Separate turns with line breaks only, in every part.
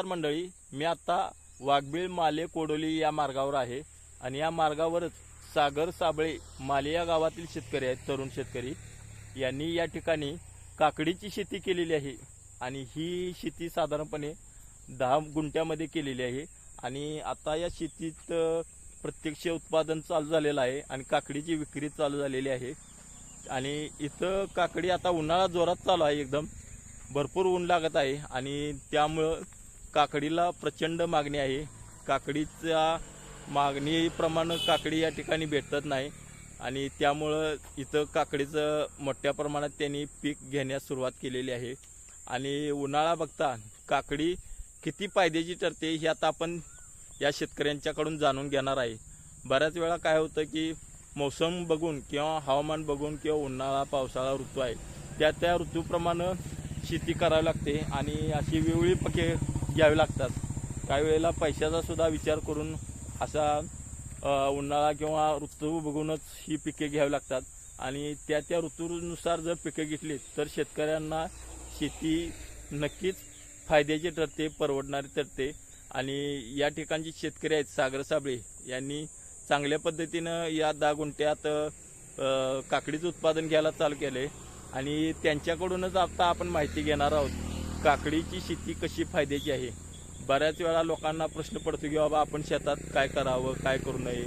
नमस्कार मंडळी, मी आता वाघबीळ माले कोडोली या मार्गावर आहे आणि या मार्गावरच सागर साबळे माले या गावातील शेतकरी आहेत, तरुण शेतकरी. यांनी या ठिकाणी काकडीची शेती केलेली आहे आणि ही शेती साधारणपणे 10 गुंठ्यामध्ये केलेली आहे आणि आता या शेतीत प्रत्यक्ष उत्पादन चालू झालेलं आहे आणि काकडीची विक्री चालू झालेली आहे. आणि इथं काकडी आता उन्हाळा जोरात चालू आहे, एकदम भरपूर ऊन लागत आहे आणि त्यामुळं काकडीला प्रचंड मागणी आहे. काकडीच्या मागणीप्रमाणे काकडी या ठिकाणी भेटत नाही आणि त्यामुळं इथं काकडीचं मोठ्या प्रमाणात त्यांनी पीक घेण्यास सुरुवात केलेली आहे. आणि उन्हाळा बघता काकडी किती फायद्याची ठरते हे आता आपण या शेतकऱ्यांच्याकडून जाणून घेणार आहे. बऱ्याच वेळा काय होतं की मौसम बघून किंवा हवामान बघून किंवा उन्हाळा पावसाळा ऋतू आहे त्या ऋतूप्रमाणे शेती करावी लागते आणि अशी वेगवेगळी पिके घ्यावी लागतात. काही वेळेला पैशाचा सुद्धा विचार करून असा उन्हाळा किंवा ऋतू बघूनच ही पिके घ्यावी लागतात आणि त्या ऋतूनुसार जर पिके घेतली तर शेतकऱ्यांना शेती नक्कीच फायद्याची ठरते, परवडणारी ठरते. आणि या ठिकाणचे शेतकरी आहेत सागर साबळे यांनी चांगल्या पद्धतीनं या 10 गुंठ्यात काकडीचं उत्पादन घ्यायला चालू केले आणि त्यांच्याकडूनच आता आपण माहिती घेणार आहोत काकडीची शेती कशी फायद्याची आहे. बऱ्याच वेळा लोकांना प्रश्न पडतो की बाबा आपण शेतात काय करावं, काय करू नये,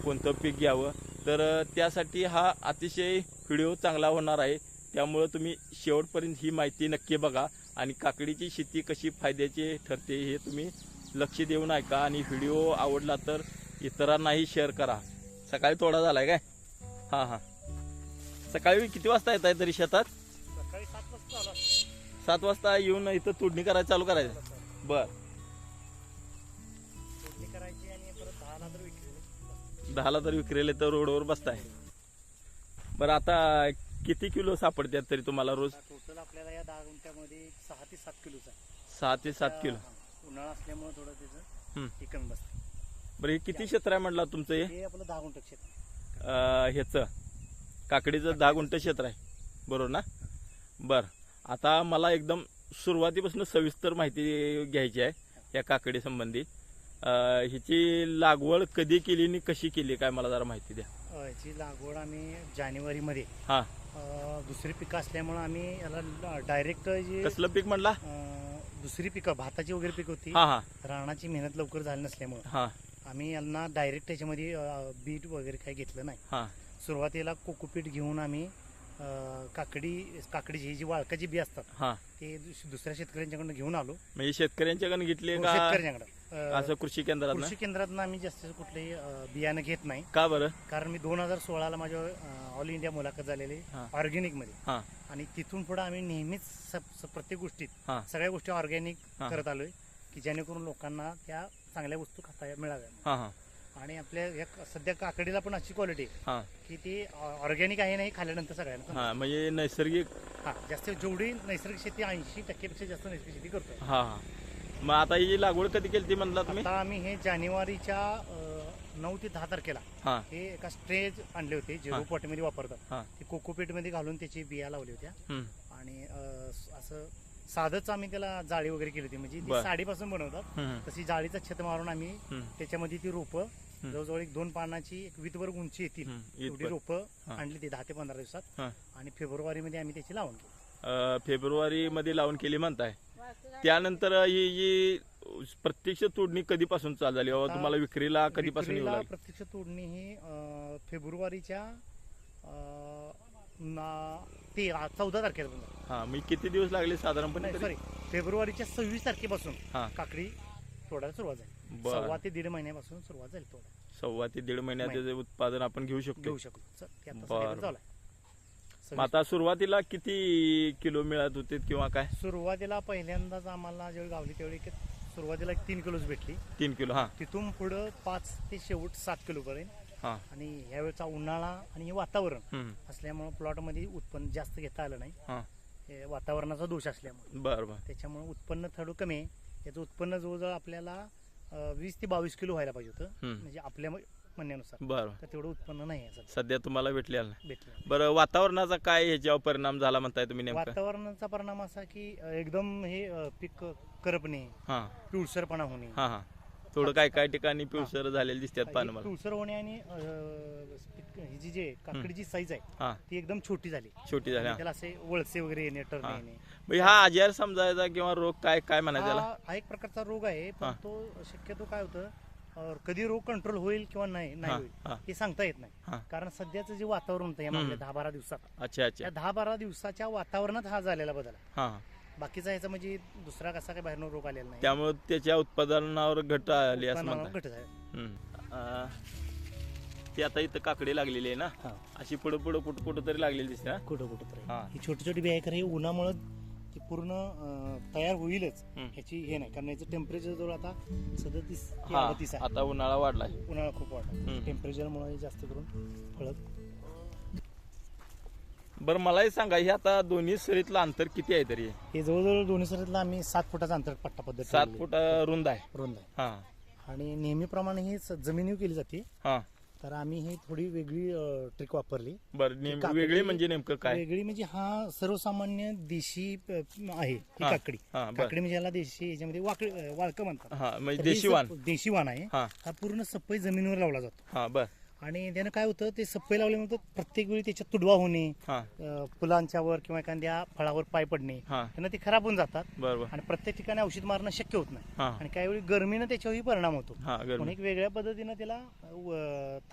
कोणतं पीक घ्यावं. तर त्यासाठी हा अतिशय व्हिडिओ चांगला होणार आहे, त्यामुळं तुम्ही शेवटपर्यंत ही माहिती नक्की बघा आणि काकडीची शेती कशी फायद्याची ठरते हे तुम्ही लक्ष देऊन ऐका आणि व्हिडिओ आवडला तर इतरांनाही शेअर करा. सकाळी तोडा झालाय काय? हां. सकाळी किती वाजता येत आहे तरी शेतात?
सकाळी 7 वाजता आला.
7 वाजता येऊन इथं तोडणी करायला चालू करायचं. बर,
तोडणी करायची आणि परत 10ला तर विक्री.
10ला तर विक्रेले तर रोडवर बसताय. बरं, आता किती किलो सापडतात तरी तुम्हाला रोज?
टोटल आपल्याला या 10 गुंठ्यामध्ये 6 ते 7 किलोचा आहे.
6 ते 7 किलो.
उन्हाळा असल्यामुळे थोडं त्याचं हे कमी बसतं.
बरं, हे किती क्षेत्र आहे म्हटलं तुमचं?
हे आपलं 10 गुंठ क्षेत्र.
ह्याचं काकडीचं 10 गुंठ क्षेत्र आहे, बरोबर ना? बरं, आता मला एकदम सुरुवातीपासून सविस्तर माहिती घ्यायची आहे या काकडी संबंधी. हिची लागवड कधी केली आणि कशी केली काय मला जरा माहिती द्या.
याची लागवड आम्ही जानेवारीमध्ये
हां.
दुसरी पिकं असल्यामुळे आम्ही याला डायरेक्ट जे
कसलं पीक म्हणला?
दुसरी पिकं भाताची वगैरे पीक होती.
हां.
रानाची मेहनत लवकर झाली नसल्यामुळे
हां.
आम्ही यांना डायरेक्ट त्याच्यामध्ये बीट वगैरे काही घेतलं नाही.
हां.
सुरुवातीला कोकोपीट घेऊन आम्ही काकडीची जी वाळकाची बी असतात
हां.
ते दुसऱ्या शेतकऱ्यांच्याकडून घेऊन आलो.
म्हणजे शेतकऱ्यांच्याकडून घेतली का
शेतकऱ्यांच्याकडे
असं कृषी केंद्रात?
कृषी केंद्रातून आम्ही जास्त कुठलेही बियाणं घेत नाही.
का बरं?
कारण मी 2016ला माझ्या ऑल इंडिया मुलाखत झालेली ऑर्गॅनिक मध्ये.
हां.
आणि तिथून पुढे आम्ही नेहमीच प्रत्येक गोष्टीत
हां.
सगळ्या गोष्टी ऑर्गॅनिक
हां.
करत आलोय की जेणेकरून लोकांना त्या चांगल्या वस्तू खाता मिळाव्या.
हां.
आणि आपल्या सध्या काकडीला पण अशी क्वालिटी
हां.
की ती ऑर्गॅनिक आहे नाही खाल्ल्यानंतर सगळ्यांना.
हां, म्हणजे नैसर्गिक.
हा, जास्त जेवढी नैसर्गिक शेती 80% पेक्षा जास्त नैसर्गिक शेती करतो.
हां. मग आता ही लागवड कधी केली ती म्हणला तुम्ही?
आता आम्ही हे जानेवारीच्या 9 ते 10 तारखेला
हां.
हे एका स्ट्रेज आणले होते जे रोपवाटीमध्ये वापरतात.
हां.
ते कोकोपीट मध्ये घालून त्याची बिया लावल्या होत्या आणि असं साधंच आम्ही त्याला जाळी वगैरे केली होती. म्हणजे ती साडीपासून बनवतात तशी जाळीचा छत मारून आम्ही त्याच्यामध्ये ती रोपं जवळजवळ 1-2 पानाची एक वीतभर उंची येतील एवढी रोपं आणली ती 10 ते 15 दिवसात. आणि फेब्रुवारीमध्ये आम्ही त्याची लावून केली.
फेब्रुवारी मध्ये लावून केली म्हणताय. त्यानंतर ही प्रत्यक्ष तोडणी कधीपासून चालू झाली बाबा तुम्हाला? विक्रीला कधीपासून येऊ लागली?
प्रत्यक्ष तोडणी ही फेब्रुवारीच्या 14 तारखेला.
हा, मी किती दिवस लागले साधारणपणे?
सॉरी, फेब्रुवारीच्या 26 तारखेपासून काकडी तोडायला सुरुवात झाली. 1.25 ते 1.5 महिन्यापासून सुरुवात झाली तोडायला.
1.25 ते 1.5 महिन्याचे उत्पादन आपण घेऊ शकतो. आता सुरुवातीला किती किलो मिळत होते किंवा काय?
सुरुवातीला पहिल्यांदाच आम्हाला जेवढी गावली तेवढी सुरुवातीला 3 किलोच भेटली.
3 किलो. हा.
तिथून पुढं 5 ते शेवट 7 किलो पर्यंत. आणि ह्यावेळेचा उन्हाळा आणि वातावरण असल्यामुळे प्लॉट मध्ये उत्पन्न जास्त घेता आलं नाही. वातावरणाचा दोष असल्यामुळे
बरोबर
त्याच्यामुळे उत्पन्न थोडं कमी आहे. याचं उत्पन्न जवळजवळ आपल्याला 20 ते 22 किलो व्हायला पाहिजे होतं, म्हणजे आपल्या म्हणण्यानुसार.
बरं,
तर तेवढं उत्पन्न नाही
सध्या तुम्हाला भेटलेलं नाही.
भेटलं.
बरं, वातावरणाचा काय ह्याच्यावर परिणाम झाला म्हणताय तुम्ही? नेमका
वातावरणाचा परिणाम असा की एकदम हे पीक करपणे,
हा
पिवळसरपणा होणे,
हा हा थोडं काय ठिकाणी पिवसर झालेले दिसतात पानं मला.
पिवसर होणे आणि ही जी काकडीची साईज आहे
हा
ती एकदम छोटी झाली.
छोटी झाली.
आणि त्याला असे वळसे वगैरे येणे, टर्न येणे.
म्हणजे हा आजार समजायचा किंवा रोग काय म्हणायचा त्याला?
हा एक प्रकारचा रोग आहे,
हा.
पण तो शक्यतो काय होतं कधी रोग कंट्रोल होईल किंवा नाही
हा,
होईल
हा.
हे सांगता येत
हा.
नाही. कारण सध्याचं जे वातावरण होतं या मागल्या 10-12 दिवसात,
अच्छा अच्छा
त्या 10-12 दिवसाच्या वातावरणात हा झालेला बदल आहे.
हा
बाकीचा ह्याचा म्हणजे दुसरा कसा काही बाहेरनं रोग आलेला नाही.
त्यामुळे त्याच्या उत्पादनावर घट आली असं
उत्पन्नावर
म्हणतात.
घट झाला.
ती आता इथं काकडी लागलेली आहे ना,
हा.
अशी पुढं कुठं तरी लागलेली दिसते ना.
कुठं तर
हा.
ही छोटी छोटी बी आहे, खरं हे उन्हामुळे ती पूर्ण तयार होईलच
हम्म.
ह्याची हे नाही. कारण याचं टेम्परेचर जवळ आता 37 ते
हा
38 आहे.
आता उन्हाळा वाढलाय.
उन्हाळा खूप वाढला.
हम्म.
टेम्परेचरमुळे जास्त करून फळं.
बरं मलाही सांगा, हे आता दोन्ही सरीतलं अंतर किती आहे तरी?
हे जवळजवळ दोन्ही सरीतला आम्ही 7 फुटाचं अंतर पट्टा पद्धत
7 फूट रुंद आहे.
रुंद आहे.
हा
आणि नेहमीप्रमाणे ही जमिनीवर केली जाते.
हा
तर आम्ही ही थोडी वेगळी ट्रिक वापरली.
बरं
काकडी-
वेगळी म्हणजे नेमकं काय?
वेगळी म्हणजे हा सर्वसामान्य देशी आहे ही
हा.
काकडी.
हा बरं.
काकडी म्हणजे याला देशी याच्यामध्ये वाळकं म्हणतात.
हा म्हणजे
तर हे
देशी वाण.
देशी वाण आहे.
हा
हा पूर्ण सप्पई जमिनीवर लावला जातो.
हा बर
आणि त्यानं काय होतं, ते सप्पई लावल्यानंतर प्रत्येक वेळी त्याच्यात तुडवा होणे,
हा
फुलांच्यावर किंवा एखाद्या फळावर पाय पडणे,
हा
त्यांना ते खराब होऊन जातात.
बरोबर.
आणि प्रत्येक ठिकाणी औषध मारणं शक्य होत नाही.
हा
आणि काही वेळी गरमीनं त्याच्यावरही परिणाम होतो.
हा
म्हणून
गरमी.
एक वेगळ्या पद्धतीनं त्याला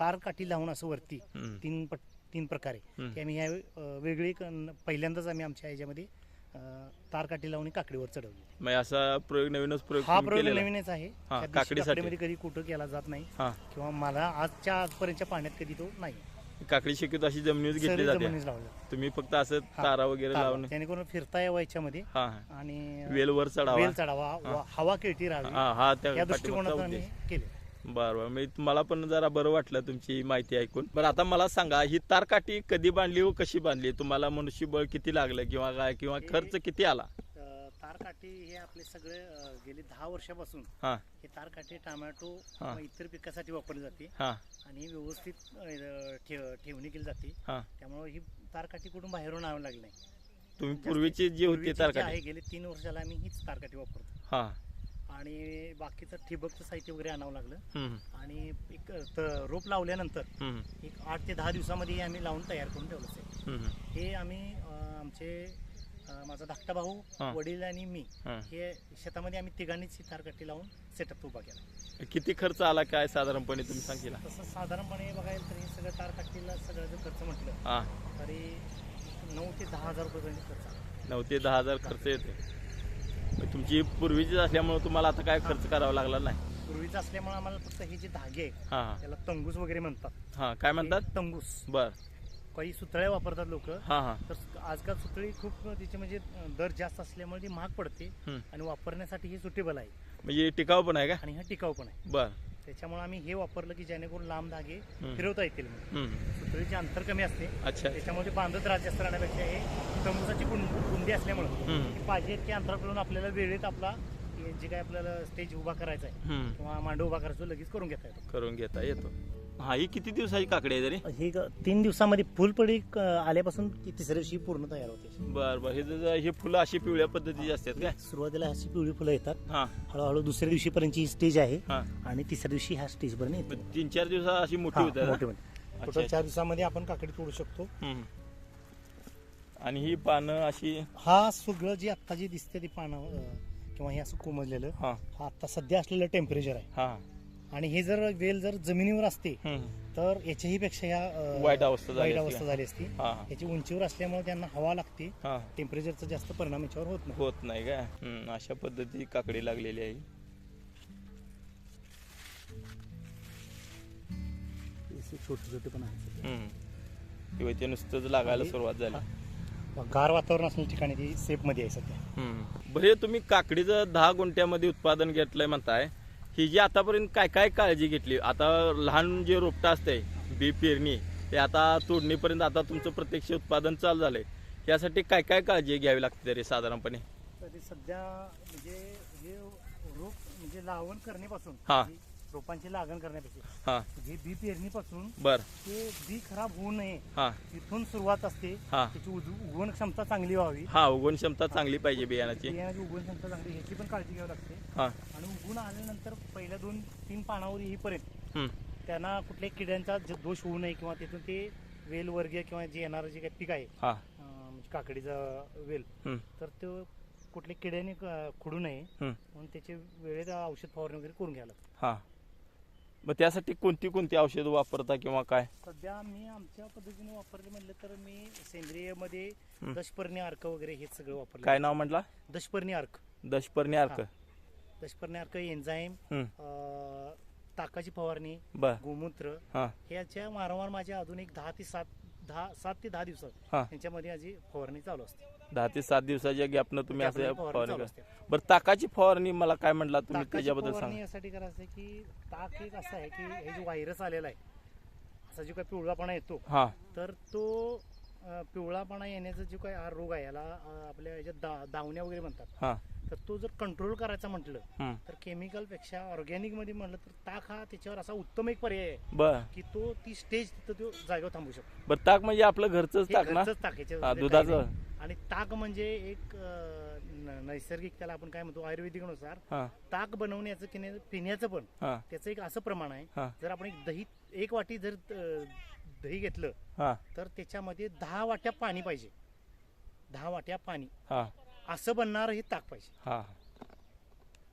तार काठी लावून असं वरती
हम्म.
तीन प्रकारे
हम्म.
की आम्ही ह्या वेगळी पहिल्यांदाच आम्ही आमच्या ह्याच्यामध्ये तार काठी लावून काकडीवर चढवली.
म्हणजे असा प्रयोग नवीनच प्रयोग
हा
तुम्ही
प्रयोग
केलेला?
नवीनच आहे.
हा,
त्या देशी
काकडीसाठी.
काकडीमध्ये कधी कुठं केला जात नाही
हा
किंवा मला आजपर्यंतच्या पाण्यात कधी तो नाही.
काकडी शक्यतो अशी जमिनीवर घेतली
सरी
जाते.
जमिनीत लावली जाते.
तुम्ही फक्त असं
हा.
तारा वगैरे लावून
जेणेकरून फिरता यावं याच्यामध्ये
हा
आणि
वेलवर चढावा.
वेल चढावा, हवा खेळती राहावी
हा हा त्या
या
पाठीमागचा
दृष्टिकोनातून आम्ही
उद्देश.
केले.
बरं मी मला पण जरा बरं वाटलं तुमची माहिती ऐकून. बरं आता मला सांगा, ही तारकाठी कधी बांधली व कशी बांधली? तुम्हाला मनुष्यबळ किती लागलं किंवा काय किंवा खर्च किती आला?
तारकाठी हे आपले सगळे गेली 10 वर्षापासून
हा
हे तारकाठी टोमॅटो
हा.
किंवा इतर पिकासाठी वापरली जाते.
हा
आणि व्यवस्थित ठेवणी केली जाते.
हा
त्यामुळे ही तारकाठी कुठून बाहेरून आणावं लागली नाही.
तुम्ही पूर्वीची जी होती
पूर्वीची जी
तारकाठी.
आहे, गेली 3 वर्षाला आम्ही हीच तारकाठी वापरतो.
हा
आणि बाकीचं ठिबकचं साहित्य वगैरे आणावं लागलं.
हम्म,
आणि एक रोप लावल्यानंतर
हम्म,
एक 8 ते 10 दिवसामध्ये हे आम्ही लावून तयार करून ठेवलं असेल.
हम्म,
हे आम्ही आमचे माझा धाकटा भाऊ,
हा.
वडील आणि मी
हा.
हे शेतामध्ये आम्ही तिघांनीच ही तारकट्टी लावून सेटअप उभा केला.
किती खर्च आला काय साधारणपणे तुम्ही सांगितला?
तसं साधारणपणे बघायला तर हे सगळं तारकट्टीला सगळं जर खर्च म्हटलं
हा
तरी 9 ते 10 हजार रुपये खर्च आला.
9 ते 10 हजार खर्च येते. मग तुमची पूर्वीची असल्यामुळे तुम्हाला आता काय खर्च करावा लागला नाही?
पूर्वीचं असल्यामुळे आम्हाला फक्त हे जे धागे आहे
हा हा
त्याला तंगूस वगैरे म्हणतात.
हा काय म्हणतात?
हे तंगूस.
बर
काही सुतळ्या वापरतात लोक.
हा हा
तर आजकाल सुतळी खूप तिचे म्हणजे दर जास्त असल्यामुळे ती महाग पडते
हम्म.
आणि वापरण्यासाठी ही सुटेबल आहे
म्हणजे टिकाऊ पण आहे का?
आणि हा टिकाऊ पण आहे.
बर
त्याच्यामुळे आम्ही हे वापरलं की जेणेकरून लांब धागे
हम्म.
फिरवता येतील. म्हणून
हम्म.
सुतळीचे अंतर कमी असते,
अच्छा
त्याच्यामुळे ते बांधत राहत जास्त राहण्यापेक्षा हे तंबूसाची गुंडी असल्यामुळे
हम्म.
पाहिजे की अंतरावरून आपल्याला वेळेत आपला हे जे काय आपल्याला स्टेज उभा करायचा आहे
हम्म.
किंवा मांडव उभा करायचा लगेच करून घेता येतो.
करून घेता येतो. हा ही किती दिवसाची काकडी आहे तरी?
हे 3 दिवसामध्ये फुलपडी आल्यापासून ती तिसऱ्या दिवशी पूर्ण तयार होते.
बर बर हे फुलं अशी पिवळ्या पद्धतीची असतात काय?
सुरुवातीला अशी पिवळी फुलं येतात.
हा
हळूहळू दुसऱ्या दिवशीपर्यंतची ही स्टेज आहे
हा
आणि तिसऱ्या दिवशी ह्या स्टेज पर्यंत येते.
3-4 दिवसात अशी मोठी होतात
मोठे
हा?
मोठे टोटल 4 दिवसामध्ये आपण काकडी तोडू शकतो.
हम्म. आणि ही पानं अशी
हा सगळं जे आता जे दिसते ती पानं किंवा हे असं कोमजलेलं
हा
हा आता सध्या असलेलं टेम्परेचर आहे.
हा
आणि हे जर वेल जर जमिनीवर असते
हम्म.
तर याच्याही पेक्षा या
वाईट अवस्था झाली
वाईट
असती.
अवस्था झाली असती.
हा
याची उंचीवर असल्यामुळे त्यांना हवा लागते,
हा
टेम्परेचरचा जास्त परिणाम याच्यावर होत नाही.
होत नाही काय? अशा पद्धती काकडी लागलेली आहे.
छोटे छोटे पण आहेत.
किंवा ते नुसतंच लागायला सुरुवात झाली.
गार वातावरण असलेल्या ठिकाणी ती सेफ मध्ये आहे सध्या.
बरे तुम्ही काकडीचं 10 गुंठ्यामध्ये उत्पादन घेतलंय म्हणताय, ही जी आतापर्यंत काय काय काळजी घेतली? आता लहान जे रोपटं असते बी पेरणी ते आता तोडणीपर्यंत आता तुमचं प्रत्यक्ष उत्पादन चालू झालंय, यासाठी काय काय काळजी घ्यावी लागते तरी साधारणपणे?
तरी सध्या म्हणजे हे रोप म्हणजे लावण करण्यापासून
हा.
रोपांची लागण करण्यापेक्षा
हा
जे बी पेरणीपासून
बर
ते बी खराब होऊ नये
हा
तिथून सुरुवात असते.
हा
त्याची उगवण क्षमता चांगली व्हावी,
हा उगवण क्षमता चांगली पाहिजे बियाणाची.
बियाण्याची उगवण क्षमता चांगली ह्याची पण काळजी घ्यावी लागते.
हा
आणि उगवून आल्यानंतर पहिल्या 2-3 पानावर येईपर्यंत
हम्म,
त्यांना कुठल्याही किड्यांचा दोष होऊ नये किंवा तिथून ते वेलवर्गीय किंवा जे येणारं जे काही पीक आहे
हा
म्हणजे काकडीचा वेल,
हम्म,
तर तो कुठल्या किड्याने खुडू नये
हम्म,
म्हणून त्याचे वेळेत औषध फवारणी वगैरे करून घ्यायला लागतं.
हा मग त्यासाठी कोणती कोणती औषध वापरता किंवा काय?
सध्या मी आमच्या पद्धतीने वापरले म्हणलं तर मी सेंद्रियमध्ये
हम्म.
दशपर्णी अर्क वगैरे हे सगळं वापरलं.
काय नाव म्हटला?
दशपर्णी अर्क.
दशपर्णी अर्क.
दशपर्णी अर्क एन्झाईम,
हम्म,
ताकाची फवारणी,
बर
गोमूत्र
हा
ह्याच्या वारंवार माझ्या अजून एक 7 ते 10 दिवसात
हा
यांच्यामध्ये माझी फवारणी चालू असते.
10 ते 7 दिवसाच्या गॅपनं तुम्ही
गॅपनं
असं
फवारणी
फवारणी
चालू
करा.
असते.
बरं ताकाची फवारणी मला काय म्हटला तुम्ही
ताकाची
त्याच्याबद्दल
फवारणी
सांगा.
यासाठी करायचं आहे की ताक एक असं आहे की हे जो व्हायरस आलेला आहे, असा जो काही पिवळापणा येतो,
हा
तर तो पिवळापणा येण्याचा जो काही हा रोग आहे याला आपल्या ह्याच्यात दावण्या वगैरे म्हणतात.
हा
तर तो जर कंट्रोल करायचा म्हटलं
हम्म,
तर केमिकल पेक्षा ऑर्गॅनिक मध्ये म्हणलं तर ताक हा त्याच्यावर असा उत्तम एक पर्याय आहे
बर
की तो ती स्टेज तिथं तो जागेवर थांबू शकतो.
बर ताक म्हणजे आपलं घरचंच
हे
ताक ना?
घरचंच ताक, याच्यात
हा
काही
दुधाचं.
नाही. आणि ताक म्हणजे एक नैसर्गिक, त्याला आपण काय म्हणतो आयुर्वेदिक नुसार
हा
ताक बनवण्याचं की नाही पिण्याचं पण
हा
त्याचं एक असं प्रमाण आहे.
हा
जर आपण एक वाटी जर दही घेतलं
हा
तर त्याच्यामध्ये 10 वाट्या पाणी पाहिजे. 10 वाट्या पाणी
हा
असं बनणारं हे ताक पाहिजे.
हा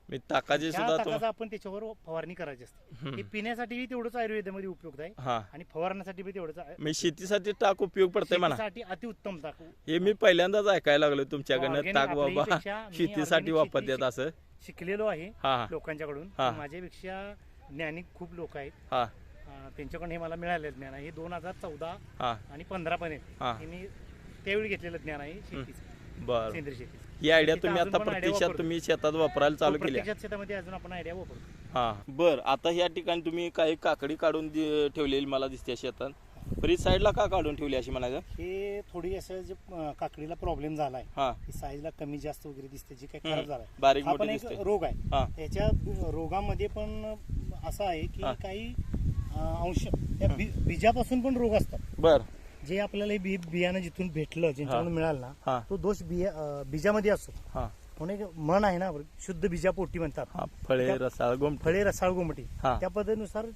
मी ताकाची
त्या
सुद्धा
ताकाचा आपण त्याच्यावर फवारणी करायची असते. हे पिण्यासाठीही तेवढंच आयुर्वेदामध्ये उपयुक्त आहे
हा
आणि फवारण्यासाठी बी तेवढंच आहे.
मी शेतीसाठी ताक उपयोग पडतंय म्हणा.
शेतीसाठी अतिउत्तम ताक.
हे मी पहिल्यांदाच ऐकायला लागलो तुमच्याकडनं
Organic
ताक
आपल्या
बाबा
इपेक्षा मी
शेतीसाठी
organic
वापरतात
शेती
असं.
शिकलेलो आहे
हा हा
लोकांच्याकडून.
हा.
माझ्यापेक्षा ज्ञानी खूप लोक आहेत.
हा
त्यांच्याकडून हे मला मिळालेलं ज्ञान आहे. हे 2014
हा
आणि 15 पर्यंत
हा
हे मी त्यावेळी घेतलेलं ज्ञान आहे शेतीचं,
बर
सेंद्रिय शेतीचं.
ही आयडिया
शेतीत
तुम्ही
अजून
आता
पण idea
प्रत्यक्षात
वापरतो.
तुम्ही शेतात वापरायला चालू केली.
प्रत्यक्षात शेतामध्ये अजून आपण आयडिया वापरतो.
हा बर आता या ठिकाणी तुम्ही काही काकडी काढून ठेवलेली मला दिसते शेतात. बरी साईडला का काढून ठेवली अशी म्हणायचं?
हे थोडी असं जे काकडीला प्रॉब्लेम झालाय,
हा
साईजला कमी जास्त वगैरे दिसते, जी काही खराब झालाय,
बारीक
हा पण
मोठी
एक
दिसते.
रोग आहे.
हा
त्याच्या रोगामध्ये पण असं आहे की
हा.
काही अंश त्या बीजापासून पण रोग असतात.
बर
जे आपल्याला हे बियाणं जिथून भेटलं, ज्यांच्याकडून मिळालं ना,
हा
तो दोष बीजामध्ये असतो.
हा
म्हणून एक म्हण आहे ना, शुद्ध बीजापोटी म्हणतात.
हा फळे रसाळ गोमटे.
फळे रसाळ गोमटी.
हा.
त्या पद्धतीनुसार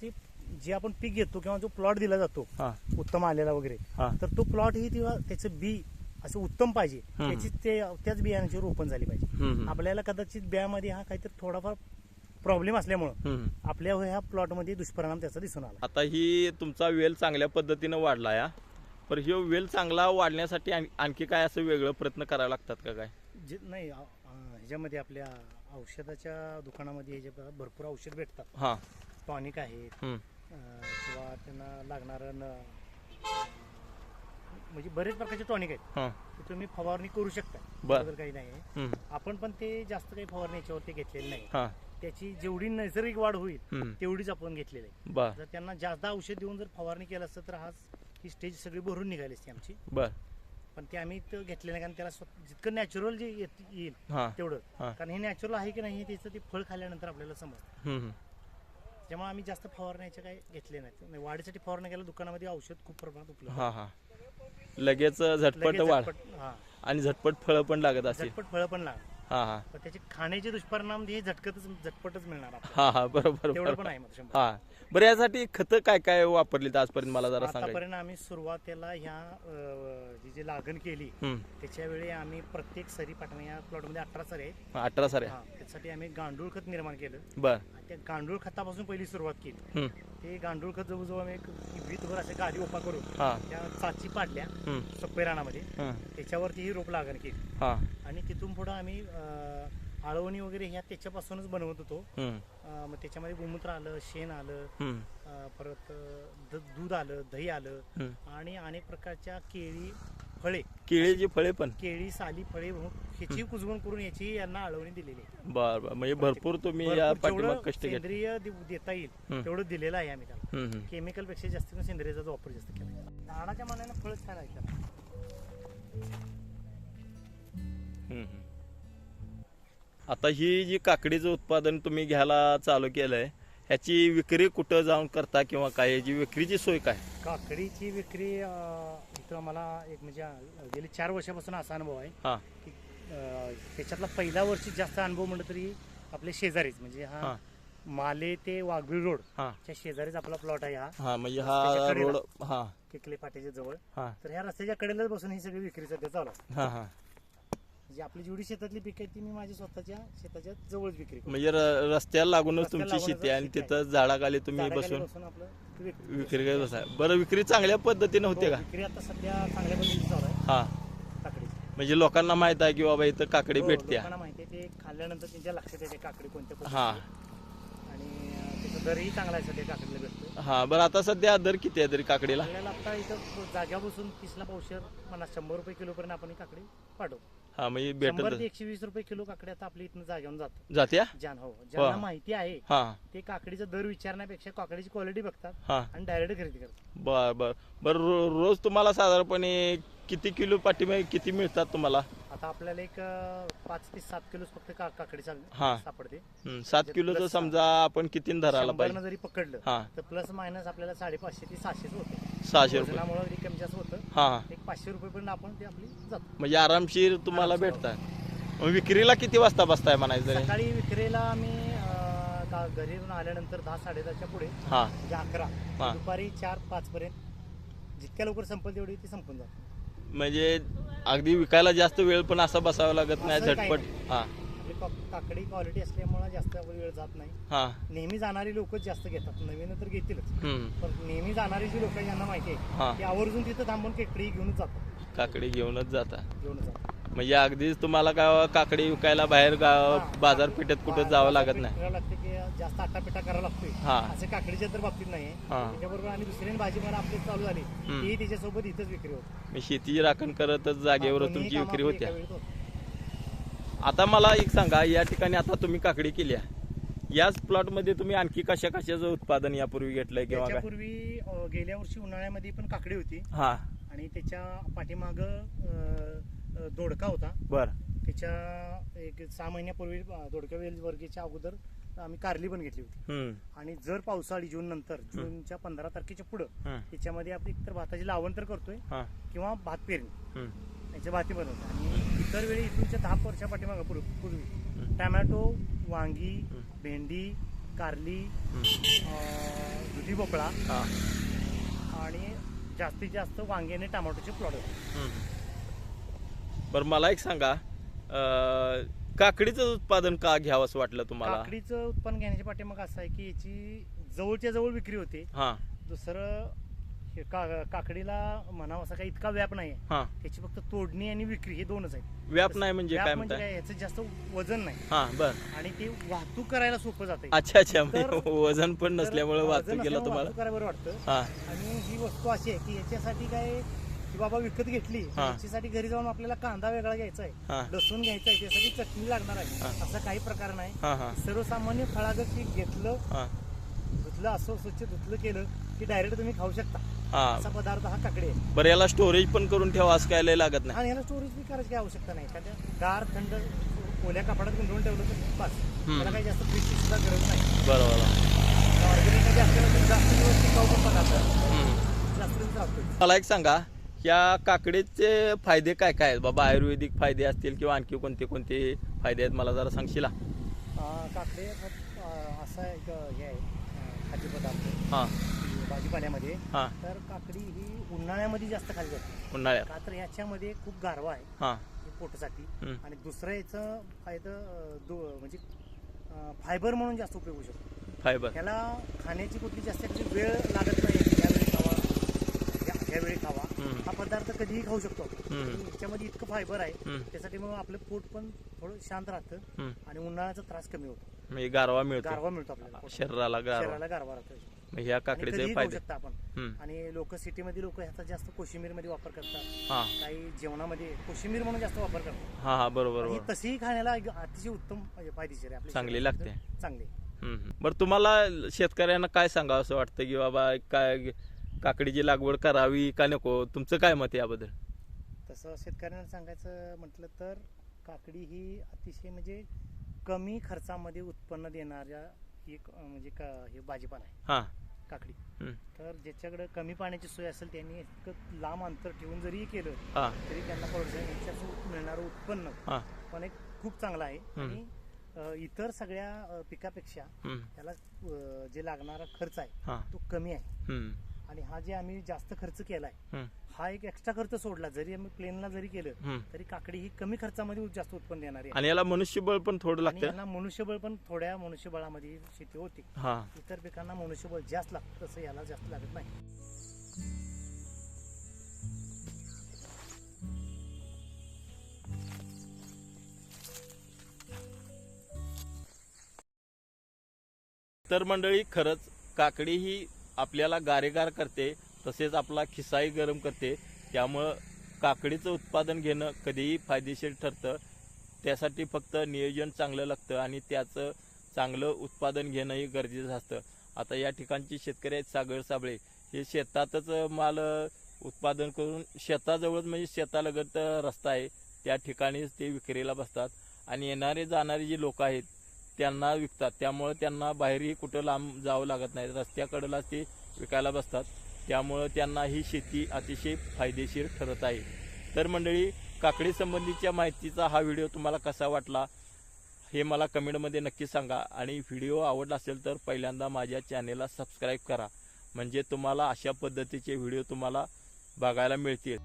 जे आपण पीक घेतो किंवा जो प्लॉट दिला जातो
हा
उत्तम आलेला वगैरे,
हा
तर तो प्लॉट ही तेव्हा त्याचं बी असं उत्तम पाहिजे.
हम्म.
त्याच बियाण्याचे रोपण झाली पाहिजे.
हम्म,
आपल्याला कदाचित बियामध्ये हा काहीतरी थोडाफार प्रॉब्लेम असल्यामुळं
हम्म.
आपल्या ह्या प्लॉटमध्ये दुष्परिणाम त्याचा दिसून आला.
आता ही तुमचा वेल चांगल्या पद्धतीनं वाढला या, पण हे वेल चांगला वाढण्यासाठी आणखी काय असं वेगळं प्रयत्न करावे लागतात का काय?
जे नाही ह्याच्यामध्ये आपल्या औषधाच्या दुकानामध्ये ह्याच्या भरपूर औषध भेटतात.
हा
टॉनिक आहेत
हम्म,
किंवा त्यांना लागणारं म्हणजे बरेच प्रकारचे टॉनिक आहेत.
हा
ते तुम्ही फवारणी करू शकता.
बर.
त्याबद्दल काही नाही.
हम्म,
आपण पण ते जास्त काही फवारणी याच्यावरती घेतलेली नाही.
हा
त्याची जेवढी नैसर्गिक वाढ होईल
हम्म,
तेवढीच आपण घेतलेली आहे.
बर
जर त्यांना जास्त औषध देऊन जर फवारणी केलं असतं तर आज ही स्टेज सगळी भरून निघाली असती आमची.
बर
पण ते आम्ही इथं घेतले नाही, कारण त्याला जितकं नॅचरल जे येईल
हा
तेवढं.
हा
कारण हे नॅचरल आहे की नाही हे त्याचं ते फळ खाल्ल्यानंतर आपल्याला समजतं.
हम्म,
त्यामुळे आम्ही जास्त फवारण्याचे काही घेतले नाहीत. वाढीसाठी फवारणी केलं दुकानामध्ये औषध खूप प्रमाणात उपलब्ध.
हा हा लगेच झटपट
लगेच
वाढ
हा
आणि झटपट फळं पण लागत असेल.
झटपट फळं पण लागणार.
हा हा
पण त्याचे खाण्याचे दुष्परिणाम हे झटपटच मिळणार आपल्याला.
हा हा बरोबर
तेवढं
बरोबर.
पण आहे मग 100%.
हा बरं यासाठी खतं काय काय वापरलीत आजपर्यंत मला जरा सांगा.
आतापर्यंत आम्ही सुरुवातीला ह्या जी लागण केली त्याच्या वेळी आम्ही प्रत्येक सरी पाठवणे, या प्लॉटमध्ये 18 सरी आहेत.
18 सारे.
त्यासाठी आम्ही गांडूळ खत निर्माण केलं.
बर
आणि त्या गांडूळ खतापासून पहिली सुरुवात केली.
हम्म,
ते गांडूळ खत जवळजवळ आम्ही वीतभर असे गाडी ओपा करून
हा
त्या चाची पाडल्या
हम्म,
सप्पे रानामध्ये.
हम्म,
त्याच्यावरती ही रोप लागण केली
हा
आणि तिथून पुढं आम्ही आळवणी वगैरे ह्या त्याच्यापासूनच बनवत होतो.
हम्म,
मग त्याच्यामध्ये गोमूत्र आलं, शेण आलं,
हम्म,
परत दूध आलं, दही आलं
हम्म.
आणि अनेक प्रकारच्या केळी फळे,
केळीची फळे पण.
केळी साली फळे ह्याची कुजवण करून याची यांना आळवणी दिलेली आहे.
बर बर म्हणजे भरपूर तुम्ही या
भरपूर
पाठीमाग
जेवढं
कष्ट घेतले.
सेंद्रिय देता येईल
हम्म.
तेवढं दिलेलं आहे आम्ही त्याला.
हम्म, हम्म.
केमिकल पेक्षा जास्त करून सेंद्रियचा वापर जास्त केला. झाडाच्या मानाने फळ छान आहे त्याला.
हम्म, हम्म. आता ही जी काकडीचं उत्पादन तुम्ही घ्यायला चालू केलंय ह्याची विक्री कुठं जाऊन करता किंवा काय याची विक्रीची सोय काय?
काकडीची विक्री इथं मला एक म्हणजे गेली 4 वर्षापासून असा अनुभव आहे
हा
की त्याच्यातला पहिल्या वर्षी जास्त अनुभव म्हणलं तरी आपले शेजारीच म्हणजे
हा
हा माले ते वाघबीळ रोड
हा
च्या शेजारीच आपला प्लॉट आहे हा
हा म्हणजे
रस्त्याच्या
हा
कडेला.
रोड हा
किकले फाट्याच्या जवळ.
हा
तर ह्या रस्त्याच्या कडेलाच बसून ही सगळी विक्री सध्या चालू आहे.
हा हा
म्हणजे आपली जेवढी शेतातली पीक आहे ती मी माझ्या स्वतःच्या शेताच्या जवळच विक्री करतो.
म्हणजे रस्त्याला लागूनच
रस्त्याला
तुमची शेती आहे आणि
लागूनच शेती
तिथं झाडाखाली तुम्ही
झाडाखाली
बसून
आपलं विक्री
विक्री करत बसाय. बरं विक्री चांगल्या पद्धतीने होते का?
विक्री आता सध्या चांगल्या पद्धतीने चालू आहे
हा
काकडीची.
म्हणजे लोकांना माहित आहे की बाबा इथं काकडी
हो,
भेटते.
लोकांना माहिती आहे ते खाल्ल्यानंतर त्यांच्या लक्षात येते काकडी कोणत्या
हा
पद्धतीची. आणि त्याचा दरही चांगला आहे सध्या काकडीला भेटतो.
हा बरं आता सध्या दर किती आहे तरी काकडीला?
आपल्याला आता इथं जाग्या बसून 30ला पावशेर मला 100 रुपये किलो पर्यंत आपण ही काकडी पाठवतो.
हा म्हणजे
100
भेटत
ते 120 रुपये किलो काकडी आता आपली इथनं जाग्यावर जातो.
जात्या.
ज्यांना माहिती आहे
हा
ते काकडीचा दर विचारण्यापेक्षा काकडीची क्वालिटी बघतात
हा
आणि डायरेक्ट खरेदी करतात.
बर बर बर रोज तुम्हाला साधारणपणे किती किलो पाठीमागे किती मिळतात तुम्हाला?
आता आपल्याला एक 5 ते 7 किलो फक्त काकडी
हा.
सापडते.
7 किलोचं समजा आपण किती धरायला
100
पाहिजे?
जरी पकडलं
हा
तर प्लस मायनस आपल्याला 550 ते 600 होते.
600 रुपये.
वजनामुळे जरी कमी जास्त होतं
हा
एक 500 रुपये पर्यंत आपण ते आपली जातो.
म्हणजे आरामशीर तुम्हाला
आरामशीर.
भेटतात. मग विक्रीला किती वाजता बसताय म्हणायचं तरी?
सकाळी विक्रीला आम्ही घरी आल्यानंतर 10-10:30च्या पुढे
हा
म्हणजे 11
हा.
दुपारी 4-5 पर्यंत जितक्या लवकर संपल तेवढी ती संपून जाते.
म्हणजे अगदी विकायला जास्त वेळ पण असा बसावा लागत नाही
असं काही
झटपट.
नाही.
हा
आपली काकडी क्वालिटी असल्यामुळे जास्त वेळ जात नाही.
हा
नेहमी जाणारी लोक जास्त घेतात. नवीन तर घेतीलच
हम्म
पण नेहमी जाणारी जी लोक यांना माहिती
हा.
आहे की आवर्जून तिथं थांबून काकडी घेऊनच जातात.
काकडी घेऊनच जाता.
घेऊनच जातात.
म्हणजे अगदीच तुम्हाला काय काकडी विकायला बाहेर गाव
हा.
बाजारपेठेत कुठं जावं लागत नाही.
करावं लागतं की जास्त आटापिटा करावा लागतोय
हा.
असं काकडीच्या तर बाबतीत नाही.
हा.
त्याच्याबरोबर आणि दुसरी भाजी मला आपली चालू झाली
हम्म.
ती त्याच्यासोबत इथंच विक्री होते.
मी शेतीची राखण करतच जागेवर
दोन्ही
तुमची
कामं
विक्री
आपली
होत्या.
एका वेळेत होतात.
आता मला एक सांगा, या ठिकाणी आता तुम्ही काकडी केली आहे, याच प्लॉट मध्ये तुम्ही आणखी कशा कशाचं उत्पादन यापूर्वी घेतलंय किंवा काय?
त्याच्यापूर्वी गेल्या वर्षी उन्हाळ्यामध्ये पण काकडी होती
हा
आणि त्याच्या पाठीमाग दोडका होता.
बर
त्याच्या एक 6 महिन्यापूर्वी दोडका वेल वर्गीच्या अगोदर आम्ही कारली पण घेतली होती. आणि जर पावसाळी जून नंतर जूनच्या 15 तारखेच्या पुढं त्याच्यामध्ये आपण एकतर भाताची लावण तर करतोय किंवा भात पेरणी याच्या भाती बनवतो. आणि इतर वेळी इथूनच्या 10 वर्षा पाठीमागं पूर्वी टमॅटो, वांगी, भेंडी, कारली, दुधी भोपळा आणि जास्तीत जास्त वांगी आणि टमाटोचे प्लॉट होते.
बर मला एक सांगा, काकडीचं उत्पादन का घ्यावं असं वाटलं तुम्हाला?
काकडीचं उत्पन्न घेण्याच्या पाठीमाग असं आहे की याची जवळच्या जवळ विक्री होते.
हा
दुसरं हे काकडीला म्हणावं असं काही इतका व्याप नाही.
हा
त्याची फक्त तोडणी आणि विक्री हे दोनच आहेत.
व्याप नाही म्हणजे
व्याप
काय
म्हणजे
म्हणताय?
काय, याचं जास्त वजन नाही
हा बर.
आणि ते वाहतूक करायला सोपं जाते.
अच्छा अच्छा, म्हणजे
तर-
वजन पण नसल्यामुळे
वजन
वाहतूक केलं
नसल्यामुळे
तुम्हाला.
वाहतूक करायला बरं वाटतं.
हा
आणि ही वस्तू अशी आहे की याच्यासाठी काय की बाबा विकत घेतली
हा.
याच्यासाठी घरी जाऊन आपल्याला कांदा वेगळा घ्यायचा आहे,
हा
लसूण घ्यायचा आहे, त्यासाठी चटणी लागणार आहे,
हा.
असं काही प्रकार नाही.
हा हा
सर्वसामान्य फळागत पीक घेतलं,
हा
धुतलं, असं स्वच्छ धुतलं केलं की डायरेक्ट तुम्ही खाऊ शकता.
हा.
असा पदार्थ हा काकडी आहे.
बरं, याला स्टोरेज पण करून ठेवा असं काय लय लागत नाही?
आणि याला स्टोरेज बी करायची काही आवश्यकता नाही. एखाद्या गार थंड ओल्या कपड्यात गुंडवून ठेवलं तर बस. त्याला काही जास्त फ्रीजची सुद्धा गरज नाही.
बरोबर.
ऑर्गॅनिक मध्ये असल्यानंतर जास्त दिवस टिकाऊ पण पदार्थ जास्त दिवस राहतो.
मला एक सांगा, या काकडीचे फायदे काय काय आहेत बाबा? आयुर्वेदिक फायदे असतील किंवा आणखी कोणते कोणते फायदे आहेत मला जरा सांगशील?
काकडे असा एक हे आहे खाद्यपदार्थ
हा
भाजीपाल्यामध्ये.
हा
तर काकडी ही उन्हाळ्यामध्ये जास्त खाली जाते.
उन्हाळ्यात.
का तर ह्याच्यामध्ये खूप गारवा आहे
हा
पोटासाठी.
हम्म.
आणि दुसरं याचं म्हणजे फायबर म्हणून जास्त उपयोग होऊ शकतो.
फायबर.
ह्याला खाण्याची कुठली जास्त वेळ लागत नाही. यावेळी खावा, ह्यावेळी खावा. हा पदार्थ कधीही खाऊ शकतो. ह्याच्यामध्ये इतकं फायबर आहे त्यासाठी मग आपलं पोट पण थोडं शांत राहतं आणि उन्हाळ्याचा त्रास कमी होतो.
म्हणजे गारवा मिळतो,
गारवा मिळतो आपल्याला,
शरीराला गारवा.
शरीराला गारवा राहतो.
मग ह्या
आणि
काकडीचे
कधीही खाऊ
फायदे.
शकता आपण. आणि लोक सिटीमध्ये लोक ह्याचा जास्त कोशिंबीर मध्ये वापर करतात.
हा
काही जेवणामध्ये कोशिंबीर म्हणून जास्त वापर करतात.
हा हा बरोबर
आणि
बरोबर.
तशीही खाण्याला अतिशय उत्तम म्हणजे फायदेशीर आहे. आपल्या
चांगली
शरीरासाठी
लागते.
चांगली.
बरं, तुम्हाला शेतकऱ्यांना काय सांगावं असं वाटतं की बाबा काय काकडीची लागवड करावी का नको? तुमचं काय मत आहे याबद्दल?
तसं शेतकऱ्यांना सांगायचं म्हटलं तर काकडी ही अतिशय म्हणजे कमी खर्चामध्ये उत्पन्न देणाऱ्या एक म्हणजे हे भाजीपाला आहे
हा
काकडी.
हम्म.
तर ज्याच्याकडे कमी पाण्याची सोय असेल त्यांनी इतकं लांब अंतर ठेवून जरी केलं
हा
तरी त्यांना प्रोत्साहन याच्यातून मिळणारं उत्पन्न
हा
पण एक खूप चांगलं आहे. आणि इतर सगळ्या पिकापेक्षा त्याला जे लागणारा खर्च आहे
हा
तो कमी आहे.
हम्म.
आणि हा जे आम्ही जास्त खर्च केलाय
हम्म.
हा एक एक्स्ट्रा खर्च सोडला जरी आम्ही प्लेनला जरी केलं तरी काकडी ही कमी खर्चामध्ये जास्त उत्पन्न देणारी आहे.
आणि याला मनुष्यबळ पण थोडं
आणि
लागतं.
यांना मनुष्यबळ पण थोड्या मनुष्यबळामध्ये शेती होते.
हा
इतर पिकांना मनुष्यबळ जास्त लागतं तसं याला जास्त लागत नाही.
तर मंडळी, खरंच काकडी ही आपल्याला गारेगार करते, तसेच आपला खिसाही गरम करते. त्यामुळं काकडीचं उत्पादन घेणं कधीही फायदेशीर ठरतं. त्यासाठी फक्त नियोजन चांगलं लागतं आणि त्याचं चांगलं उत्पादन घेणंही गरजेचं असतं. आता या ठिकाणचे शेतकरी आहेत सागर साबळे, हे शेतातच माल उत्पादन करून शेताजवळच म्हणजे शेतालगत रस्ता आहे त्या ठिकाणीच ते विक्रीला बसतात आणि येणारे जाणारे जे लोक आहेत त्यांना विकतात. त्यामुळे त्यांना बाहेरही कुठं लांब जावं लागत नाही, रस्त्याकडेलाच ते विकायला बसतात. त्यामुळं त्यांना ही शेती अतिशय फायदेशीर ठरत आहे. तर मंडळी, काकडी संबंधीच्या माहितीचा हा व्हिडिओ तुम्हाला कसा वाटला हे मला कमेंटमध्ये नक्की सांगा. आणि व्हिडिओ आवडला असेल तर पहिल्यांदा माझ्या चॅनेलला सबस्क्राईब करा, म्हणजे तुम्हाला अशा पद्धतीचे व्हिडिओ तुम्हाला बघायला मिळतील.